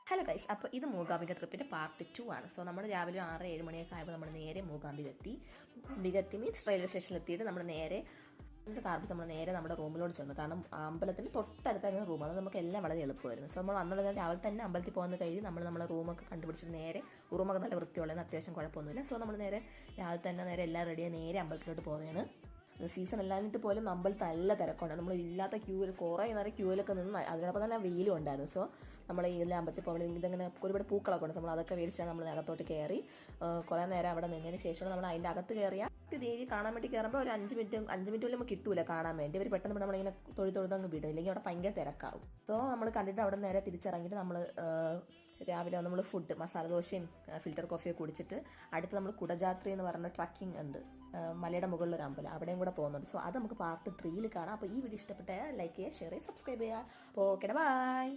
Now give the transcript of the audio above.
Hello guys, അപ്പോൾ ഇത് Mookambika ട്രിപ്പിൻ്റെ part 2 ആണ്. സോ നമ്മൾ രാവിലെ 6-7 മണിയൊക്കെ ആയപ്പോൾ നമ്മൾ നേരെ മൂകാംബിക എത്തി മീൻസ് റെയിൽവേ സ്റ്റേഷനിൽ എത്തിയിട്ട് നമ്മൾ നേരെ കാർപ്പിച്ച് നമ്മൾ നേരെ നമ്മുടെ റൂമിലോട്ട് ചെന്നു. കാരണം അമ്പലത്തിന് തൊട്ടടുത്തായിരുന്നു റൂം, അത് നമുക്ക് എല്ലാം വളരെ എളുപ്പമായിരുന്നു. സോ നമ്മൾ വന്നത് രാവിലെ തന്നെ അമ്പലത്തിൽ പോകുന്ന കഴിഞ്ഞ് നമ്മുടെ റൂമൊക്കെ കണ്ടുപിടിച്ചിട്ട് നേരെ റൂമൊക്കെ നല്ല വൃത്തിയുള്ളതെന്ന് അത്യാവശ്യം കുഴപ്പമൊന്നുമില്ല. സോ നമ്മൾ നേരെ രാവിലെ തന്നെ എല്ലാം റെഡിയായി നേരെ അമ്പലത്തിലോട്ട് പോവുകയാണ്. സീസൺ അല്ലാഞ്ഞിട്ട് പോലും അമ്പലത്തിൽ നല്ല തിരക്കുണ്ട്. നമ്മൾ ഇല്ലാത്ത ക്യൂവിൽ കുറേ നേരം ക്യൂവിലൊക്കെ നിന്ന് അതിനോടൊപ്പം തന്നെ വെയിലും ഉണ്ടായിരുന്നു. സോ നമ്മൾ ഈ അമ്പലത്തിൽ പോകുമ്പോൾ ഇതിങ്ങനെ ഒരുപാട് പൂക്കളൊക്കെ ഉണ്ട്. നമ്മൾ അതൊക്കെ മേടിച്ചാണ് നമ്മൾ അകത്തോട്ട് കയറി കുറേ നേരം അവിടെ നിന്നതിന് ശേഷമാണ് നമ്മൾ അതിൻ്റെ അകത്ത് കയറിയ ദേവി കാണാൻ വേണ്ടി കയറുമ്പോൾ ഒരു 5 മിനിറ്റ് പോലും നമുക്ക് കിട്ടൂല കാണാൻ വേണ്ടി. അവർ പെട്ടെന്ന് നമ്മളിങ്ങനെ തൊഴുതങ്ങ് വിടും, ഇല്ലെങ്കിൽ അവിടെ ഭയങ്കര തിരക്കാവും. സോ നമ്മൾ കണ്ടിട്ട് അവിടെ നേരെ തിരിച്ചിറങ്ങിയിട്ട് നമ്മൾ രാവിലെ നമ്മൾ ഫുഡ് മസാല ദോശയും ഫിൽറ്റർ കോഫിയൊക്കെ കുടിച്ചിട്ട് അടുത്ത് നമ്മൾ കുടജാത്രി എന്ന് പറഞ്ഞ ട്രക്കിംഗ് ഉണ്ട്, മലയുടെ മുകളിലൊരു അമ്പലം, അവിടെയും കൂടെ പോകുന്നുണ്ട്. സോ അത് നമുക്ക് പാർട്ട് 3 കാണാം. അപ്പോൾ ഈ വീഡിയോ ഇഷ്ടപ്പെട്ട ലൈക്ക് ചെയ്യുക, ഷെയർ ചെയ്യുക, സബ്സ്ക്രൈബ് ചെയ്യുക. അപ്പോൾ ഓക്കെ, ബൈ.